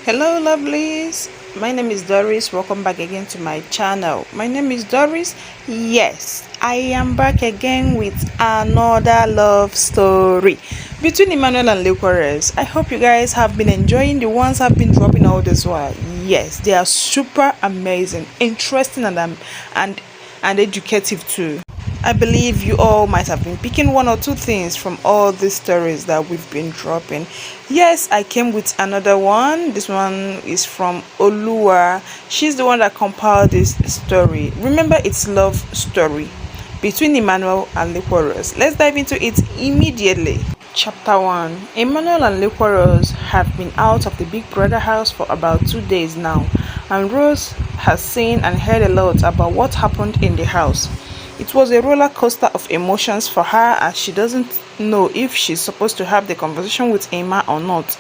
Hello lovelies, my name is Doris. Welcome back again to my channel. My name is Doris. Yes, I am back again with another love story between Emmanuel and Liquorose. I hope you guys have been enjoying the ones I've been dropping all this while. Yes, they are super amazing, interesting and educative too. I believe you all might have been picking one or two things from all these stories that we've been dropping. Yes, I came with another one. This one is from Olua. She's the one that compiled this story. Remember, it's love story between Emmanuel and Liquorose. Let's dive into it immediately. Chapter 1. Emmanuel and Liquorose have been out of the Big Brother house for about 2 days now, and Rose has seen and heard a lot about what happened in the house. It was a roller coaster of emotions for her, as she doesn't know if she's supposed to have the conversation with Emma or not,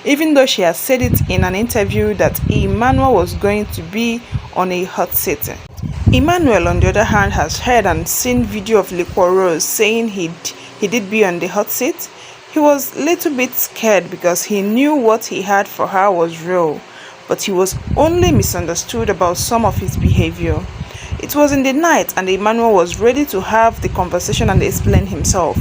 even though she has said it in an interview that Emmanuel was going to be on a hot seat. Emmanuel, on the other hand, has heard and seen video of Liquorose saying he did be on the hot seat. He was a little bit scared because he knew what he had for her was real, but he was only misunderstood about some of his behavior. It was in the night and Emmanuel was ready to have the conversation and explain himself.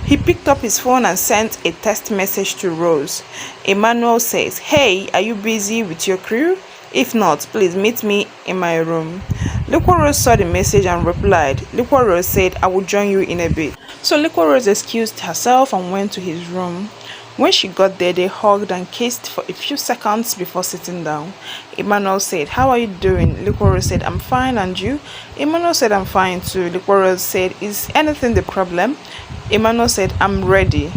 He picked up his phone and sent a text message to Rose. Emmanuel says, "Hey, are you busy with your crew? If not, please meet me in my room." Liquorose saw the message and replied. Liquorose said, "I will join you in a bit." So Liquorose excused herself and went to his room. When she got there, they hugged and kissed for a few seconds before sitting down. Emmanuel said, "How are you doing?" Liquorose said, "I'm fine, and you?" Emmanuel said, "I'm fine too." Liquorose said, "Is anything the problem?" Emmanuel said, "I'm ready."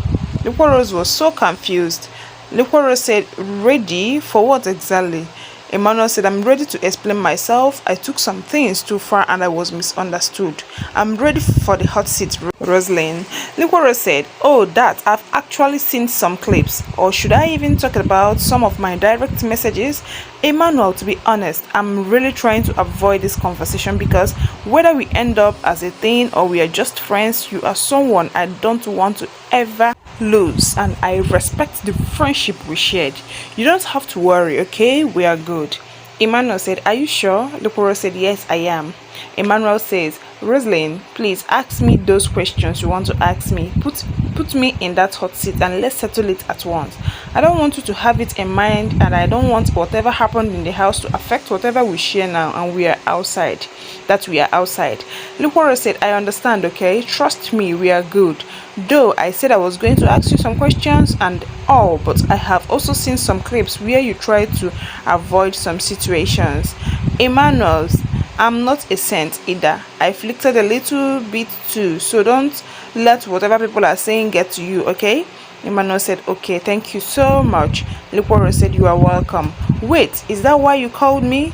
Liquorose was so confused. Liquorose said, "Ready? For what exactly?" Emmanuel said, "I'm ready to explain myself. I took some things too far and I was misunderstood. I'm ready for the hot seat, Rosalind." Liquorose said, "Oh, that, I've actually seen some clips. Or should I even talk about some of my direct messages?" Emmanuel, to be honest, I'm really trying to avoid this conversation because whether we end up as a thing or we are just friends, you are someone I don't want to ever lose, and I respect the friendship we shared. You don't have to worry, okay? We are good. Emmanuel said, "Are you sure?" Liquorose said, "Yes, I am." Emmanuel says, "Rosalind, please ask me those questions you want to ask me. Put me in that hot seat and let's settle it at once. I don't want you to have it in mind, and I don't want whatever happened in the house to affect whatever we share now and we are outside. Liquorose said, "I understand, okay? Trust me, we are good. Though I said I was going to ask you some questions and all, but I have also seen some clips where you tried to avoid some situations." Emmanuel's, "I'm not a saint either. I flirted a little bit too, so don't let whatever people are saying get to you, okay?" Emmanuel said, "Okay, thank you so much." Liquorose said, "You are welcome." "Wait, is that why you called me?"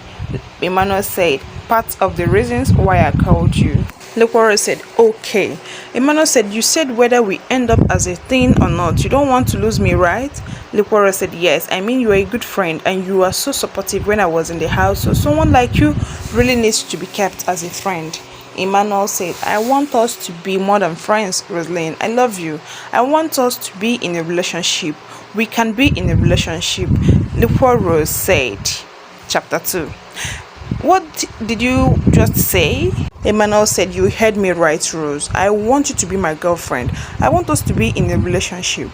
Emmanuel said, "Part of the reasons why I called you." Liquorose said, "Okay." Emmanuel said, "You said whether we end up as a thing or not, you don't want to lose me, right?" Liquorose said, "Yes, I mean, you are a good friend and you are so supportive when I was in the house, so someone like you really needs to be kept as a friend." Emmanuel said, "I want us to be more than friends, Rosalind. I love you. I want us to be in a relationship. We can be in a relationship." Liquorose said. Chapter 2. "What did you just say?" Emmanuel said, "You heard me right, Rose. I want you to be my girlfriend. I want us to be in a relationship."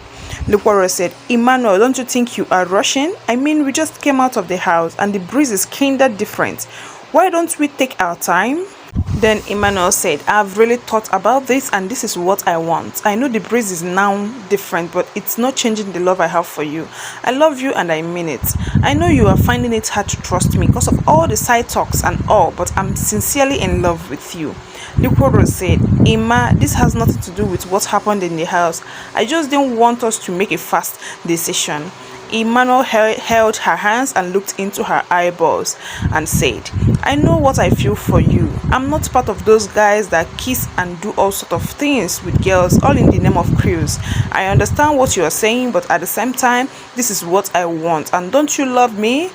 Liquorose said, "Emmanuel, don't you think you are rushing? I mean, we just came out of the house and the breeze is kinda different. Why don't we take our time?" Then Emmanuel said, "I've really thought about this and this is what I want. I know the breeze is now different, but it's not changing the love I have for you. I love you and I mean it. I know you are finding it hard to trust me because of all the side talks and all, but I'm sincerely in love with you." Liquorose said, "Emma, this has nothing to do with what happened in the house. I just didn't want us to make a fast decision." Emmanuel held her hands and looked into her eyeballs and said, "I know what I feel for you. I'm not part of those guys that kiss and do all sorts of things with girls all in the name of cruise. I understand what you are saying, but at the same time, this is what I want. And don't you love me?"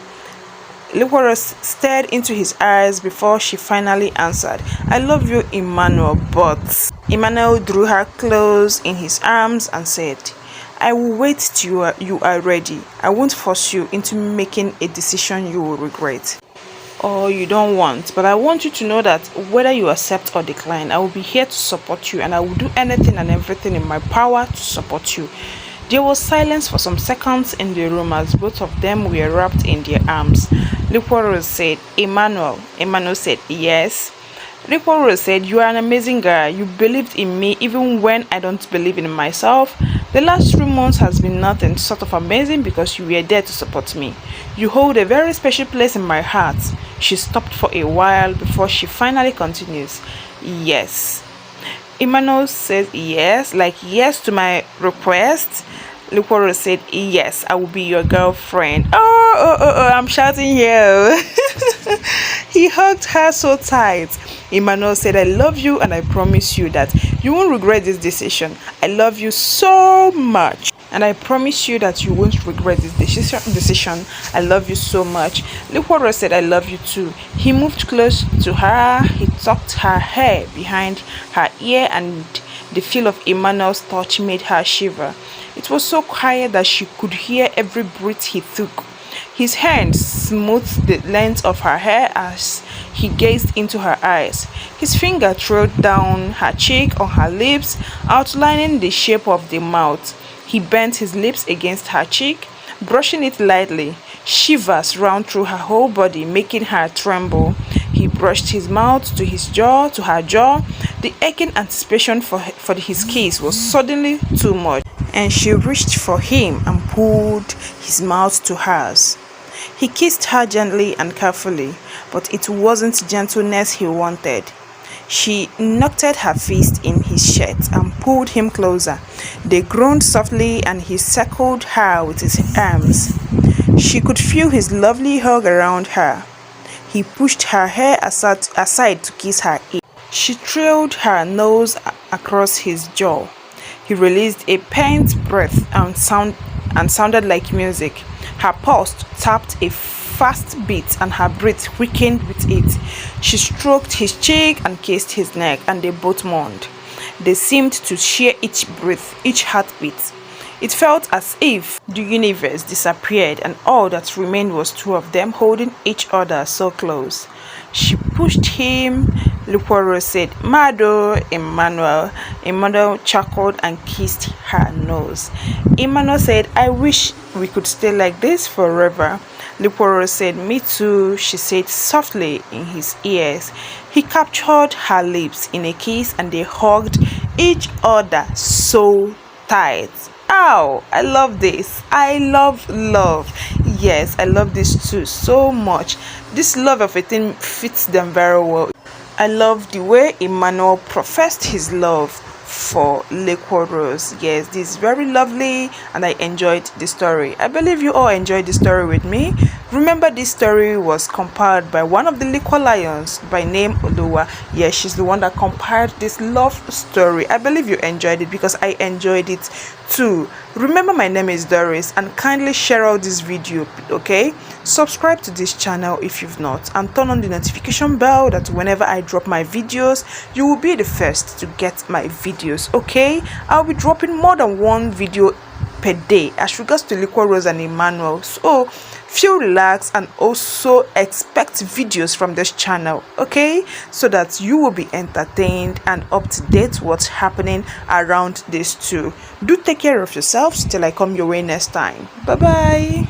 Liquorose stared into his eyes before she finally answered, "I love you, Emmanuel, but..." Emmanuel drew her close in his arms and said, I will wait till you are ready. I won't force you into making a decision you will regret or you don't want. But I want you to know that whether you accept or decline, I will be here to support you, and I will do anything and everything in my power to support you. There was silence for some seconds in the room as both of them were wrapped in their arms. Liquorose said, Emmanuel. Emmanuel said, yes. Liquorose said, you are an amazing guy. You believed in me even when I don't believe in myself. The last 3 months has been nothing sort of amazing because you were there to support me. You hold a very special place in my heart. She stopped for a while before she finally continues. Yes. Emmanuel said yes, like yes to my request. Liquorose said yes, I will be your girlfriend. Oh, I'm shouting here. He hugged her so tight. Emmanuel said, I love you and I promise you that you won't regret this decision. I love you so much. And I promise you that you won't regret this decision. I love you so much. Liquorose said, I love you too. He moved close to her. He tucked her hair behind her ear, and the feel of Emmanuel's touch made her shiver. It was so quiet that she could hear every breath he took. His hand smoothed the length of her hair as he gazed into her eyes. His finger trailed down her cheek on her lips, outlining the shape of the mouth. He bent his lips against her cheek, brushing it lightly. Shivers ran through her whole body, making her tremble. He brushed his mouth to her jaw. The aching anticipation for his kiss was suddenly too much, and she reached for him and pulled his mouth to hers. He kissed her gently and carefully, but it wasn't gentleness he wanted. She knocked her fist in his shirt and pulled him closer. They groaned softly and he circled her with his arms. She could feel his lovely hug around her. He pushed her hair aside to kiss her ear. She trailed her nose across his jaw. He released a pent breath and sounded like music. Her pulse tapped a fast beat and her breath quickened with it. She stroked his cheek and kissed his neck, and they both moaned. They seemed to share each breath, each heartbeat. It felt as if the universe disappeared and all that remained was two of them holding each other so close. She pushed him. Liquorose said, Mado, Emmanuel. Emmanuel chuckled and kissed her nose. Emmanuel said, I wish we could stay like this forever. Liquorose said, me too, she said softly in his ears. He captured her lips in a kiss and they hugged each other so tight. Ow, I love this. I love love. Yes, I love this too so much. This love of a thing fits them very well. I love the way Emmanuel professed his love for Liquorose. Yes, this is very lovely and I enjoyed the story. I believe you all enjoyed the story with me. Remember, this story was compiled by one of the liquor lions by name Oluwa. Yes, she's the one that compiled this love story. I believe you enjoyed it because I enjoyed it too. Remember, my name is Doris, and kindly share out this video, okay? Subscribe to this channel if you've not, and turn on the notification bell that whenever I drop my videos, you will be the first to get my videos, okay? I'll be dropping more than one video per day as regards to Liquorose and Emmanuel, so feel relaxed and also expect videos from this channel, okay, so that you will be entertained and up to date what's happening around these two. Do take care of yourselves till I come your way next time. Bye bye.